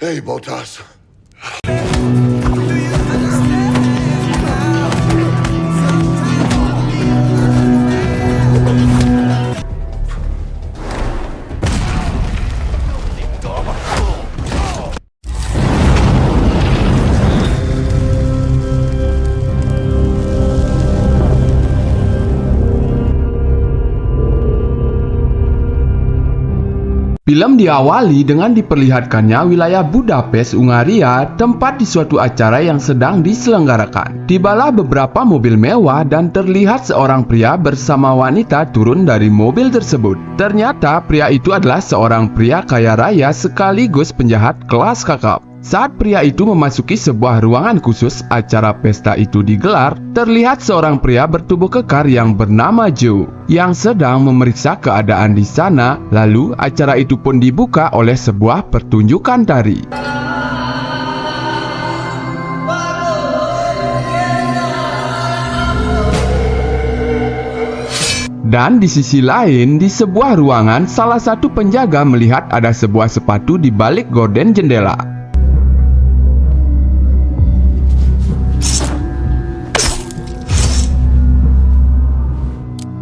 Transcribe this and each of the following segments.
Hey, Botas. Film diawali dengan diperlihatkannya wilayah Budapest, Hungaria, tempat di suatu acara yang sedang diselenggarakan. Tibalah beberapa mobil mewah dan terlihat seorang pria bersama wanita turun dari mobil tersebut. Ternyata pria itu adalah seorang pria kaya raya sekaligus penjahat kelas kakap. Saat pria itu memasuki sebuah ruangan khusus acara pesta itu digelar, terlihat seorang pria bertubuh kekar yang bernama Joe yang sedang memeriksa keadaan di sana. Lalu acara itu pun dibuka oleh sebuah pertunjukan tari. Dan di sisi lain, di sebuah ruangan, salah satu penjaga melihat ada sebuah sepatu di balik gorden jendela.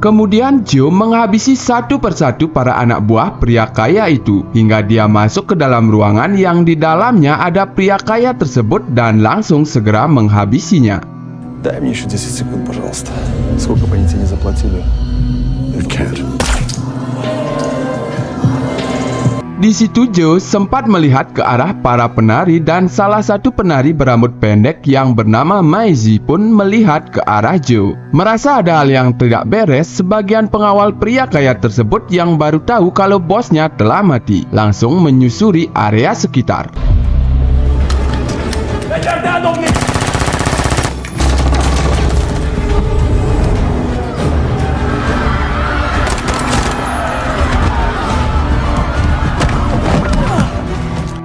Kemudian Joe menghabisi satu persatu para anak buah pria kaya itu hingga dia masuk ke dalam ruangan yang di dalamnya ada pria kaya tersebut dan langsung segera menghabisinya. Дай мне еще 10 секунд, пожалуйста. Сколько бы они тебе не заплатили? I can't. Di situ Joe sempat melihat ke arah para penari dan salah satu penari berambut pendek yang bernama Maisie pun melihat ke arah Joe. Merasa ada hal yang tidak beres, sebagian pengawal pria kaya tersebut yang baru tahu kalau bosnya telah mati langsung menyusuri area sekitar.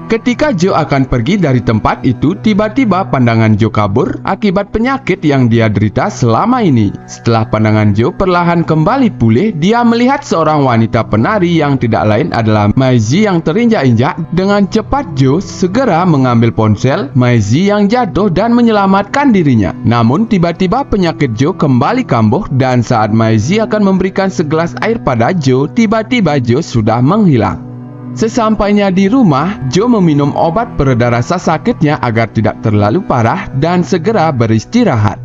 Ketika Joe akan pergi dari tempat itu, tiba-tiba pandangan Joe kabur akibat penyakit yang dia derita selama ini. Setelah pandangan Joe perlahan kembali pulih, dia melihat seorang wanita penari yang tidak lain adalah Maisie yang terinjak-injak. Dengan cepat Joe segera mengambil ponsel Maisie yang jatuh dan menyelamatkan dirinya. Namun tiba-tiba penyakit Joe kembali kambuh dan saat Maisie akan memberikan segelas air pada Joe, tiba-tiba Joe sudah menghilang. Sesampainya di rumah, Joe meminum obat pereda rasa sakitnya agar tidak terlalu parah dan segera beristirahat.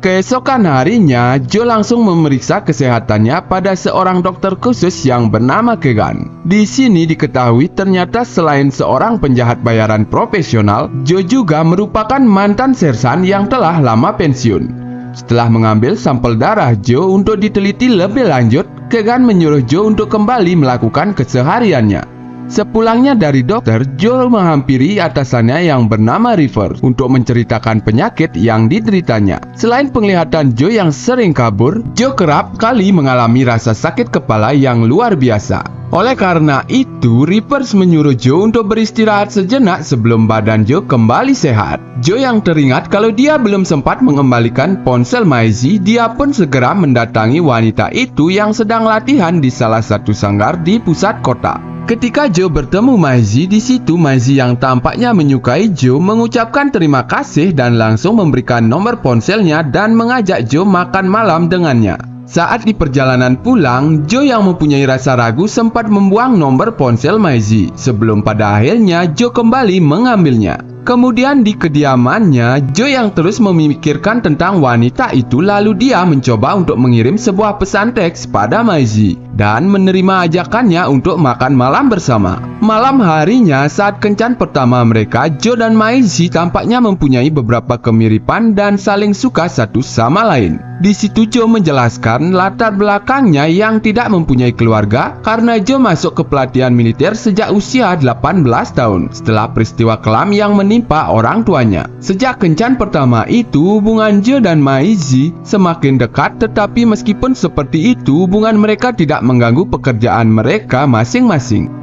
Keesokan harinya, Joe langsung memeriksa kesehatannya pada seorang dokter khusus yang bernama Kegan. Di sini diketahui ternyata selain seorang penjahat bayaran profesional, Joe juga merupakan mantan sersan yang telah lama pensiun. Setelah mengambil sampel darah Joe untuk diteliti lebih lanjut, Kegan menyuruh Joe untuk kembali melakukan kesehariannya. Sepulangnya dari dokter, Joe menghampiri atasannya yang bernama River untuk menceritakan penyakit yang dideritanya. Selain penglihatan Joe yang sering kabur, Joe kerap kali mengalami rasa sakit kepala yang luar biasa. Oleh karena itu, Rivers menyuruh Joe untuk beristirahat sejenak sebelum badan Joe kembali sehat. Joe yang teringat kalau dia belum sempat mengembalikan ponsel Maisie, dia pun segera mendatangi wanita itu yang sedang latihan di salah satu sanggar di pusat kota. Ketika Joe bertemu Maisie, di situ Maisie yang tampaknya menyukai Joe mengucapkan terima kasih dan langsung memberikan nomor ponselnya dan mengajak Joe makan malam dengannya. Saat di perjalanan pulang, Joe yang mempunyai rasa ragu sempat membuang nomor ponsel Maisie sebelum pada akhirnya Joe kembali mengambilnya. Kemudian di kediamannya, Joe yang terus memikirkan tentang wanita itu lalu dia mencoba untuk mengirim sebuah pesan teks pada Maisie dan menerima ajakannya untuk makan malam bersama. Malam harinya saat kencan pertama mereka, Joe dan Maisie tampaknya mempunyai beberapa kemiripan dan saling suka satu sama lain. Di situ Joe menjelaskan latar belakangnya yang tidak mempunyai keluarga karena Joe masuk ke pelatihan militer sejak usia 18 tahun setelah peristiwa kelam yang menimpa orang tuanya. Sejak kencan pertama itu, hubungan Joe dan Maisie semakin dekat, tetapi meskipun seperti itu, hubungan mereka tidak mengganggu pekerjaan mereka masing-masing.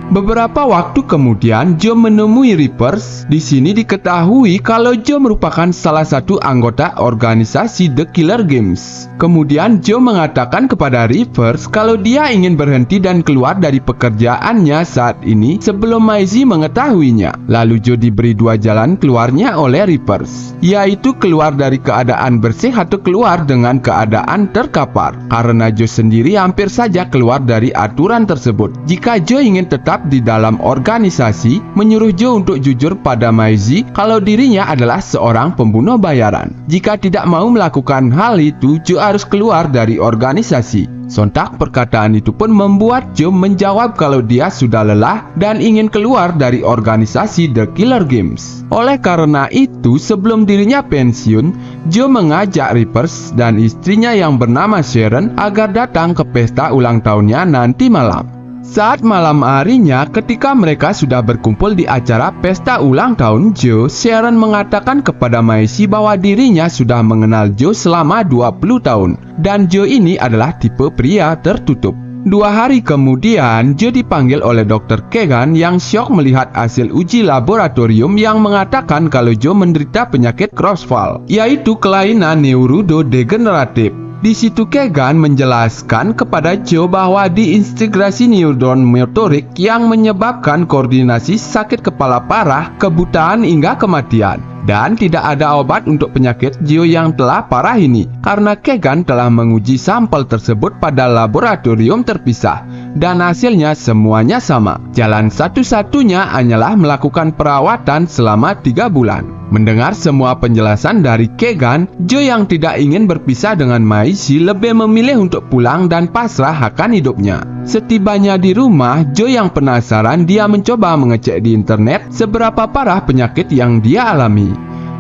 Beberapa waktu kemudian, Joe menemui Reapers. Di sini diketahui kalau Joe merupakan salah satu anggota organisasi The Killer Games. Kemudian Joe mengatakan kepada Reapers kalau dia ingin berhenti dan keluar dari pekerjaannya saat ini sebelum Maisie mengetahuinya. Lalu Joe diberi dua jalan keluarnya oleh Reapers, yaitu keluar dari keadaan bersih atau keluar dengan keadaan terkapar. Karena Joe sendiri hampir saja keluar dari aturan tersebut. Jika Joe ingin tetap di dalam organisasi, menyuruh Joe untuk jujur pada Maisie kalau dirinya adalah seorang pembunuh bayaran. Jika tidak mau melakukan hal itu, Joe harus keluar dari organisasi. Sontak perkataan itu pun membuat Joe menjawab kalau dia sudah lelah dan ingin keluar dari organisasi The Killer Games. Oleh karena itu, sebelum dirinya pensiun, Joe mengajak Reapers dan istrinya yang bernama Sharon agar datang ke pesta ulang tahunnya nanti malam. Saat malam harinya, ketika mereka sudah berkumpul di acara pesta ulang tahun Joe, Sharon mengatakan kepada Maisie bahwa dirinya sudah mengenal Joe selama 20 tahun. Dan Joe ini adalah tipe pria tertutup. 2 hari kemudian, Joe dipanggil oleh Dr. Kegan yang syok melihat hasil uji laboratorium yang mengatakan kalau Joe menderita penyakit Crossfall, yaitu kelainan neurodegeneratif. Di situ Kegan menjelaskan kepada Joe bahwa diintegrasi neuron motorik yang menyebabkan koordinasi, sakit kepala parah, kebutaan hingga kematian. Dan tidak ada obat untuk penyakit Joe yang telah parah ini, karena Kegan telah menguji sampel tersebut pada laboratorium terpisah, dan hasilnya semuanya sama. Jalan satu-satunya hanyalah melakukan perawatan selama 3 bulan. Mendengar semua penjelasan dari Kegan, Joe yang tidak ingin berpisah dengan Maisie lebih memilih untuk pulang dan pasrah akan hidupnya. Setibanya di rumah, Joe yang penasaran, dia mencoba mengecek di internet seberapa parah penyakit yang dia alami.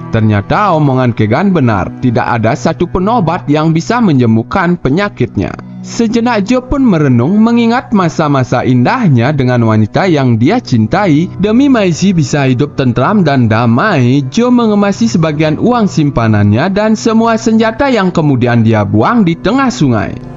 Ternyata omongan Kegan benar, tidak ada satu pun obat yang bisa menyembuhkan penyakitnya. Sejenak Joe pun merenung mengingat masa-masa indahnya dengan wanita yang dia cintai. Demi Maisie bisa hidup tentram dan damai, Joe mengemasi sebagian uang simpanannya dan semua senjata yang kemudian dia buang di tengah sungai.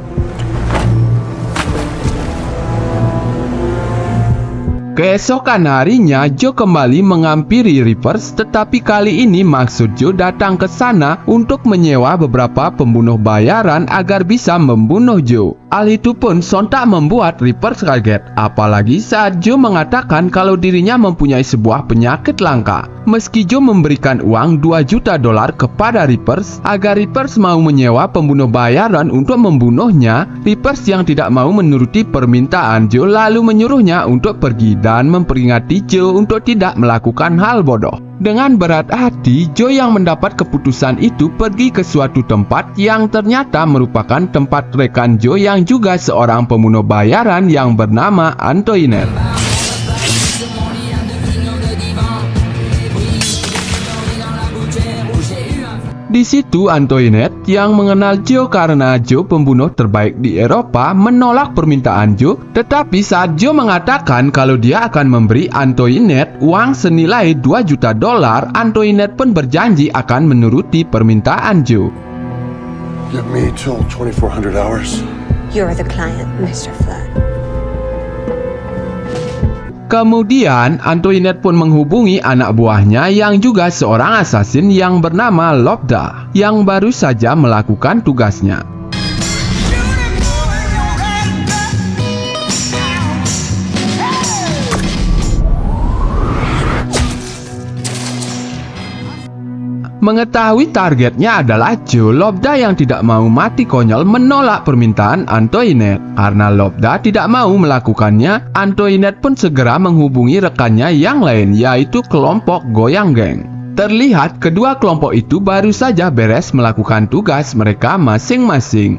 Keesokan harinya, Joe kembali menghampiri Reapers, tetapi kali ini maksud Joe datang ke sana untuk menyewa beberapa pembunuh bayaran agar bisa membunuh Joe. Hal itu pun sontak membuat Reapers kaget, apalagi saat Joe mengatakan kalau dirinya mempunyai sebuah penyakit langka. Meski Joe memberikan uang $2 juta kepada Reapers agar Reapers mau menyewa pembunuh bayaran untuk membunuhnya, Reapers yang tidak mau menuruti permintaan Joe lalu menyuruhnya untuk pergi dan memperingati Joe untuk tidak melakukan hal bodoh. Dengan berat hati, Joe yang mendapat keputusan itu pergi ke suatu tempat yang ternyata merupakan tempat rekan Joe yang juga seorang pembunuh bayaran yang bernama Antoinette. Di situ Antoinette yang mengenal Joe karena Joe pembunuh terbaik di Eropa menolak permintaan Joe, tetapi saat Joe mengatakan kalau dia akan memberi Antoinette uang senilai $2 juta, Antoinette pun berjanji akan menuruti permintaan Joe. Give me till 2400 hours. You're the client, Mr. Flood. Kemudian Antoinette pun menghubungi anak buahnya yang juga seorang assassin yang bernama Lobda, yang baru saja melakukan tugasnya. Mengetahui targetnya adalah Joe, Lobda yang tidak mau mati konyol menolak permintaan Antoinette. Karena Lobda tidak mau melakukannya, Antoinette pun segera menghubungi rekannya yang lain, yaitu kelompok Goyang Gang. Terlihat kedua kelompok itu baru saja beres melakukan tugas mereka masing-masing.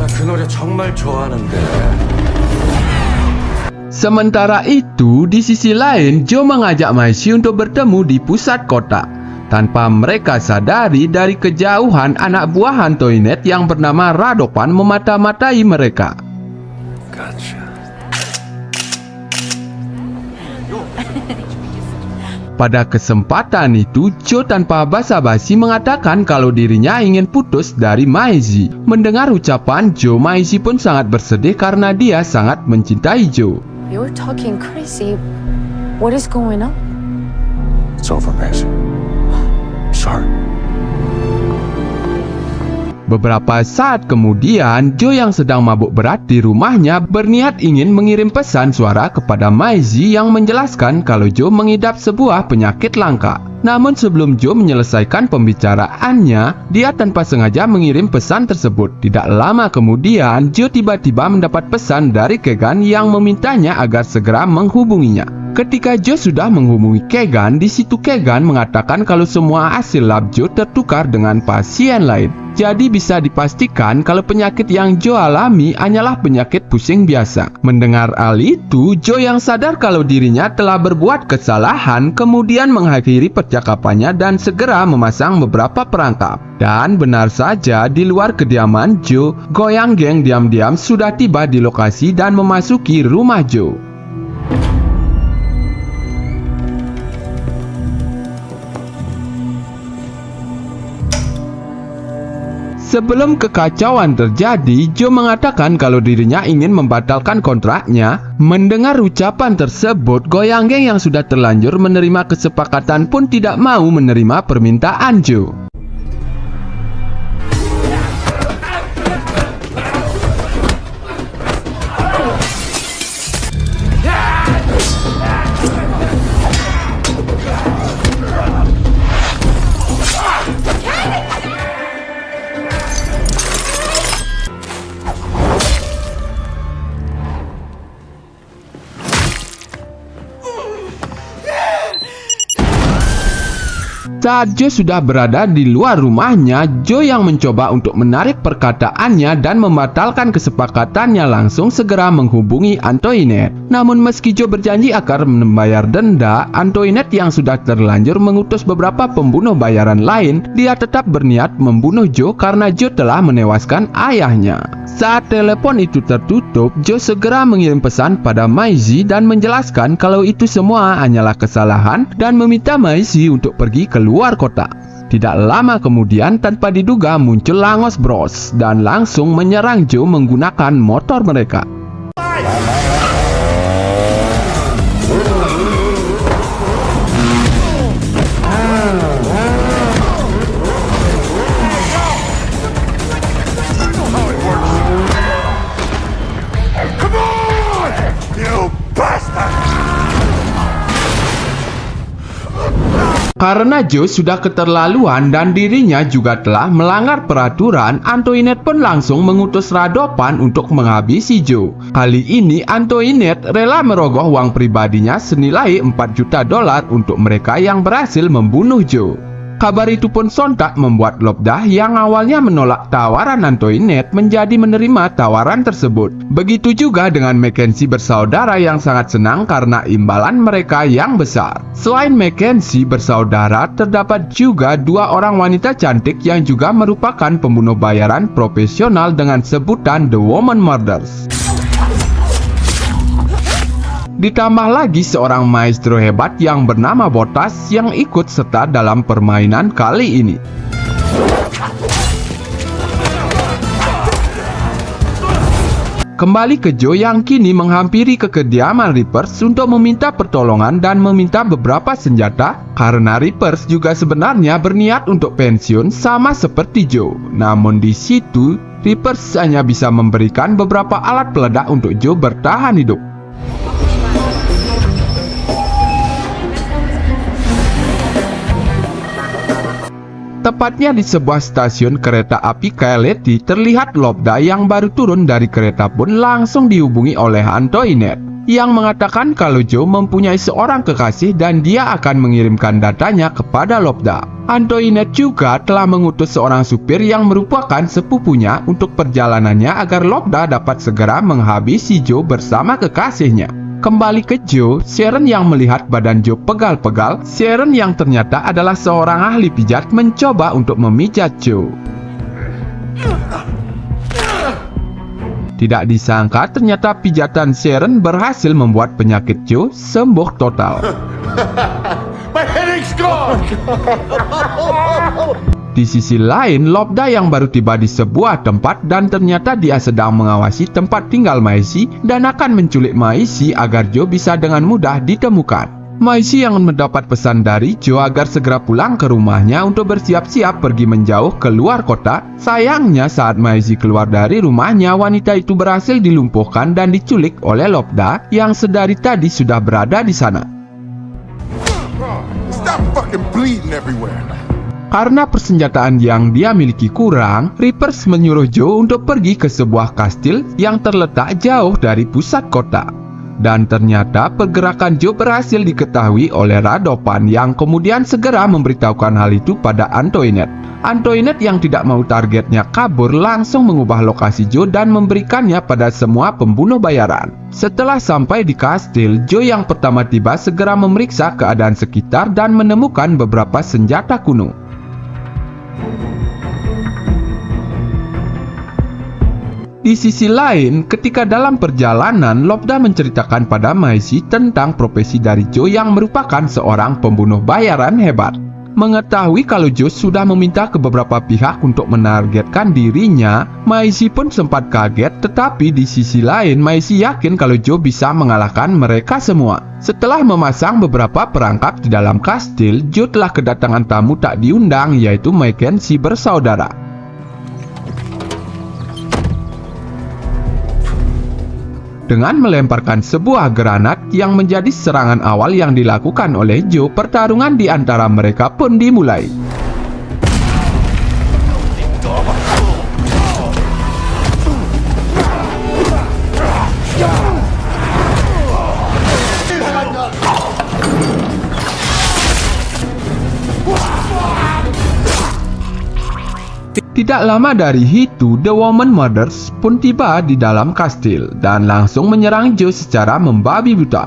나 그 노래 정말 좋아하는데. Sementara itu, di sisi lain, Joe mengajak Maisie untuk bertemu di pusat kota. Tanpa mereka sadari, dari kejauhan anak buah Antoinette yang bernama Radovan memata-matai mereka. Gotcha. Pada kesempatan itu, Joe tanpa basa-basi mengatakan kalau dirinya ingin putus dari Maisie. Mendengar ucapan Joe, Maisie pun sangat bersedih karena dia sangat mencintai Joe. You're talking crazy. What is going on? It's over, Maisie. Sorry. Beberapa saat kemudian, Joe yang sedang mabuk berat di rumahnya berniat ingin mengirim pesan suara kepada Maisie yang menjelaskan kalau Joe mengidap sebuah penyakit langka. Namun sebelum Joe menyelesaikan pembicaraannya, dia tanpa sengaja mengirim pesan tersebut. Tidak lama kemudian, Joe tiba-tiba mendapat pesan dari Keegan yang memintanya agar segera menghubunginya. Ketika Joe sudah menghubungi Keegan, di situ Keegan mengatakan kalau semua hasil lab Joe tertukar dengan pasien lain. Jadi bisa dipastikan kalau penyakit yang Joe alami hanyalah penyakit pusing biasa. Mendengar hal itu, Joe yang sadar kalau dirinya telah berbuat kesalahan kemudian mengakhiri percakapannya dan segera memasang beberapa perangkap. Dan benar saja, di luar kediaman Joe, Goyang Gang diam-diam sudah tiba di lokasi dan memasuki rumah Joe. Sebelum kekacauan terjadi, Joe mengatakan kalau dirinya ingin membatalkan kontraknya. Mendengar ucapan tersebut, Goyang Gang yang sudah terlanjur menerima kesepakatan pun tidak mau menerima permintaan Joe. Saat Joe sudah berada di luar rumahnya, Joe yang mencoba untuk menarik perkataannya dan membatalkan kesepakatannya langsung segera menghubungi Antoinette. Namun meski Joe berjanji akan membayar denda, Antoinette yang sudah terlanjur mengutus beberapa pembunuh bayaran lain, dia tetap berniat membunuh Joe karena Joe telah menewaskan ayahnya. Saat telepon itu tertutup, Joe segera mengirim pesan pada Maisie dan menjelaskan kalau itu semua hanyalah kesalahan dan meminta Maisie untuk pergi keluar kota. Tidak lama kemudian, tanpa diduga muncul Langos Bros dan langsung menyerang Joe menggunakan motor mereka. Karena Joe sudah keterlaluan dan dirinya juga telah melanggar peraturan, Antoinette pun langsung mengutus Radovan untuk menghabisi Joe. Kali ini Antoinette rela merogoh uang pribadinya senilai $4 juta untuk mereka yang berhasil membunuh Joe. Kabar itu pun sontak membuat Lobdah yang awalnya menolak tawaran Antoinette menjadi menerima tawaran tersebut. Begitu juga dengan Mackenzie bersaudara yang sangat senang karena imbalan mereka yang besar. Selain Mackenzie bersaudara, terdapat juga dua orang wanita cantik yang juga merupakan pembunuh bayaran profesional dengan sebutan The Woman Murders. Ditambah lagi seorang maestro hebat yang bernama Botas yang ikut serta dalam permainan kali ini. Kembali ke Joe yang kini menghampiri ke kediaman Reapers untuk meminta pertolongan dan meminta beberapa senjata karena Reapers juga sebenarnya berniat untuk pensiun sama seperti Joe. Namun di situ Reapers hanya bisa memberikan beberapa alat peledak untuk Joe bertahan hidup. Tepatnya di sebuah stasiun kereta api Kaeleti, terlihat Lobdah yang baru turun dari kereta pun langsung dihubungi oleh Antoinette yang mengatakan kalau Joe mempunyai seorang kekasih dan dia akan mengirimkan datanya kepada Lobdah. Antoinette juga telah mengutus seorang supir yang merupakan sepupunya untuk perjalanannya agar Lobdah dapat segera menghabisi Joe bersama kekasihnya. Kembali ke Joe, Sharon yang melihat badan Joe pegal-pegal. Sharon yang ternyata adalah seorang ahli pijat mencoba untuk memijat Joe. Tidak disangka ternyata pijatan Sharon berhasil membuat penyakit Joe sembuh total. My Jake's gone! Di sisi lain, Lobda yang baru tiba di sebuah tempat dan ternyata dia sedang mengawasi tempat tinggal Maisie dan akan menculik Maisie agar Joe bisa dengan mudah ditemukan. Maisie yang mendapat pesan dari Joe agar segera pulang ke rumahnya untuk bersiap-siap pergi menjauh ke luar kota. Sayangnya saat Maisie keluar dari rumahnya, wanita itu berhasil dilumpuhkan dan diculik oleh Lobda yang sedari tadi sudah berada di sana. Stop fucking bleeding everywhere. Karena persenjataan yang dia miliki kurang, Reapers menyuruh Joe untuk pergi ke sebuah kastil yang terletak jauh dari pusat kota. Dan ternyata pergerakan Joe berhasil diketahui oleh Radovan yang kemudian segera memberitahukan hal itu pada Antoinette. Antoinette yang tidak mau targetnya kabur langsung mengubah lokasi Joe dan memberikannya pada semua pembunuh bayaran. Setelah sampai di kastil, Joe yang pertama tiba segera memeriksa keadaan sekitar dan menemukan beberapa senjata kuno. Di sisi lain, ketika dalam perjalanan, Lobda menceritakan pada Maisie tentang profesi dari Joe yang merupakan seorang pembunuh bayaran hebat. Mengetahui kalau Joe sudah meminta ke beberapa pihak untuk menargetkan dirinya, Maisie pun sempat kaget, tetapi di sisi lain, Maisie yakin kalau Joe bisa mengalahkan mereka semua. Setelah memasang beberapa perangkap di dalam kastil, Joe telah kedatangan tamu tak diundang, yaitu Mackenzie bersaudara. Dengan melemparkan sebuah granat yang menjadi serangan awal yang dilakukan oleh Joe, pertarungan di antara mereka pun dimulai. Tidak lama dari itu, The Woman Murders pun tiba di dalam kastil dan langsung menyerang Joe secara membabi buta.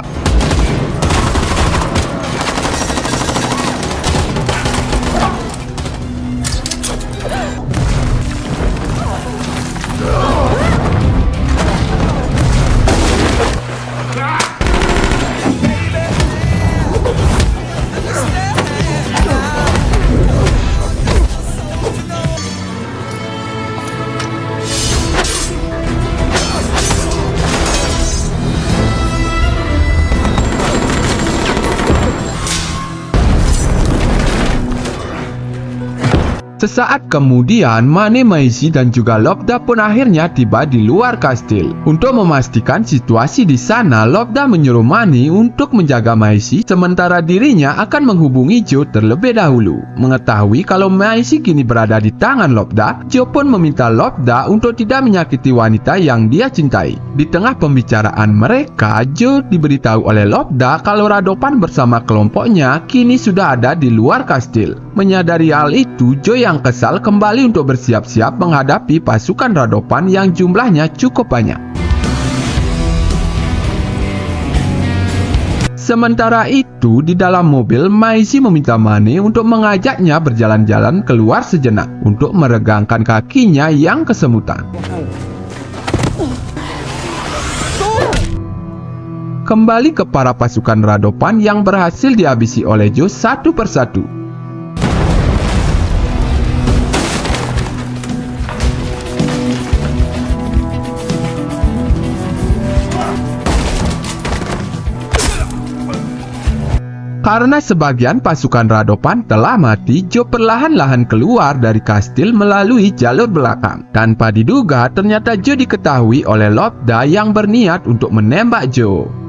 Sesaat kemudian, Mane, Maisie dan juga Lobda pun akhirnya tiba di luar kastil. Untuk memastikan situasi di sana, Lobda menyuruh Mane untuk menjaga Maisie, sementara dirinya akan menghubungi Joe terlebih dahulu. Mengetahui kalau Maisie kini berada di tangan Lobda, Joe pun meminta Lobda untuk tidak menyakiti wanita yang dia cintai. Di tengah pembicaraan mereka, Joe diberitahu oleh Lobda kalau Radovan bersama kelompoknya kini sudah ada di luar kastil. Menyadari hal itu, Joe yang kesal kembali untuk bersiap-siap menghadapi pasukan Radovan yang jumlahnya cukup banyak. Sementara itu, di dalam mobil, Maisie meminta Mane untuk mengajaknya berjalan-jalan keluar sejenak untuk meregangkan kakinya yang kesemutan. Kembali ke para pasukan Radovan yang berhasil dihabisi oleh Joe satu persatu. Karena sebagian pasukan Radovan telah mati, Joe perlahan-lahan keluar dari kastil melalui jalur belakang. Tanpa diduga, ternyata Joe diketahui oleh Lobda yang berniat untuk menembak Joe.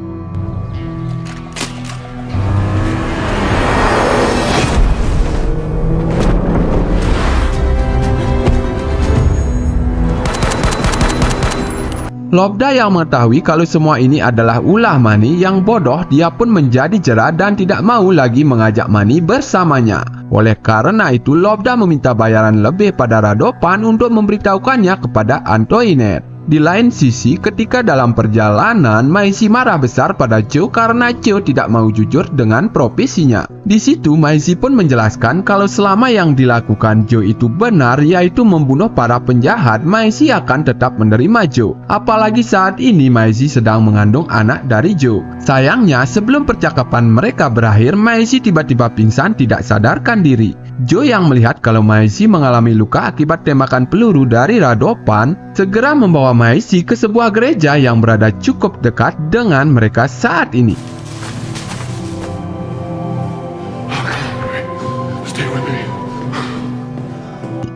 Lobda yang mengetahui kalau semua ini adalah ulah Mane yang bodoh, dia pun menjadi jera dan tidak mau lagi mengajak Mane bersamanya. Oleh karena itu, Lobda meminta bayaran lebih pada Radovan untuk memberitahukannya kepada Antoinette. Di lain sisi, ketika dalam perjalanan, Maisie marah besar pada Joe karena Joe tidak mau jujur dengan profesinya. Di situ, Maisie pun menjelaskan kalau selama yang dilakukan Joe itu benar, yaitu membunuh para penjahat, Maisie akan tetap menerima Joe. Apalagi saat ini Maisie sedang mengandung anak dari Joe. Sayangnya, sebelum percakapan mereka berakhir, Maisie tiba-tiba pingsan tidak sadarkan diri. Joe yang melihat kalau Maisie mengalami luka akibat tembakan peluru dari Radovan, segera membawa Maisie ke sebuah gereja yang berada cukup dekat dengan mereka saat ini. Stay with me.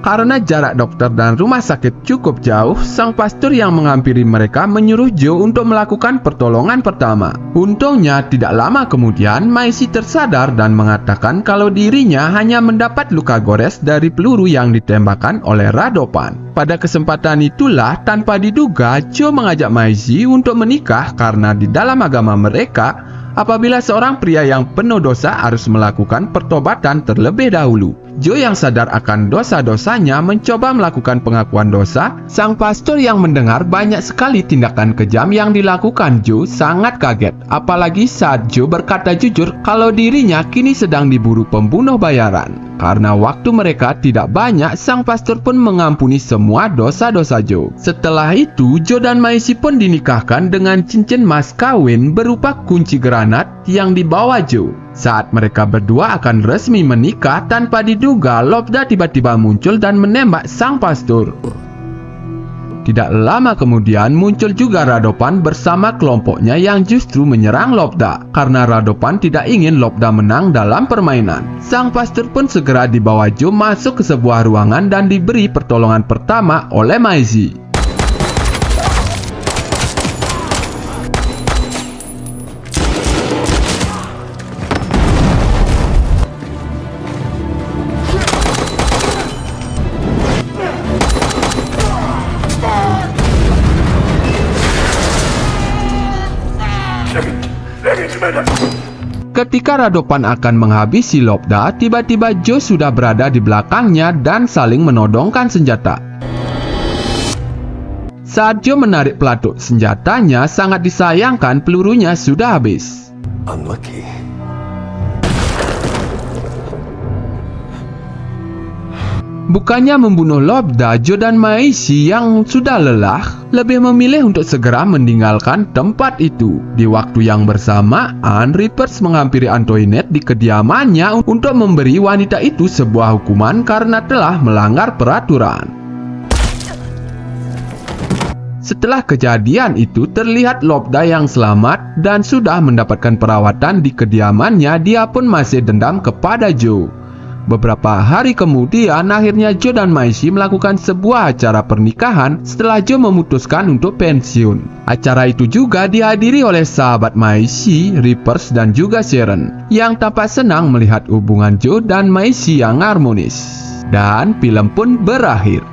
Karena jarak dokter dan rumah sakit cukup jauh, sang pastor yang menghampiri mereka menyuruh Joe untuk melakukan pertolongan pertama. Untungnya, tidak lama kemudian, Maisie tersadar dan mengatakan kalau dirinya hanya mendapat luka gores dari peluru yang ditembakkan oleh Radovan. Pada kesempatan itulah, tanpa diduga, Joe mengajak Maisie untuk menikah karena di dalam agama mereka, apabila seorang pria yang penuh dosa harus melakukan pertobatan terlebih dahulu. Joe yang sadar akan dosa-dosanya mencoba melakukan pengakuan dosa. Sang pastor yang mendengar banyak sekali tindakan kejam yang dilakukan Joe sangat kaget. Apalagi saat Joe berkata jujur kalau dirinya kini sedang diburu pembunuh bayaran. Karena waktu mereka tidak banyak, sang pastor pun mengampuni semua dosa-dosa Joe. Setelah itu, Joe dan Maisie pun dinikahkan dengan cincin mas kawin berupa kunci granat yang dibawa Joe. Saat mereka berdua akan resmi menikah, tanpa diduga Lobda tiba-tiba muncul dan menembak sang pastor. Tidak lama kemudian muncul juga Radovan bersama kelompoknya yang justru menyerang Lobda. Karena Radovan tidak ingin Lobda menang dalam permainan, sang pastor pun segera dibawa Joe masuk ke sebuah ruangan dan diberi pertolongan pertama oleh Maisie. Ketika Radovan akan menghabisi Lobda, tiba-tiba Joe sudah berada di belakangnya dan saling menodongkan senjata. Saat Joe menarik pelatuk senjatanya, sangat disayangkan pelurunya sudah habis. Unlucky. Bukannya membunuh Lobda, Joe dan Maisie yang sudah lelah lebih memilih untuk segera meninggalkan tempat itu. Di waktu yang bersamaan, Reapers menghampiri Antoinette di kediamannya untuk memberi wanita itu sebuah hukuman karena telah melanggar peraturan. Setelah kejadian itu, terlihat Lobda yang selamat dan sudah mendapatkan perawatan di kediamannya. Dia pun masih dendam kepada Joe. Beberapa hari kemudian, akhirnya Joe dan Maisie melakukan sebuah acara pernikahan setelah Joe memutuskan untuk pensiun. Acara itu juga dihadiri oleh sahabat Maisie, Reapers, dan juga Sharon, yang tampak senang melihat hubungan Joe dan Maisie yang harmonis. Dan film pun berakhir.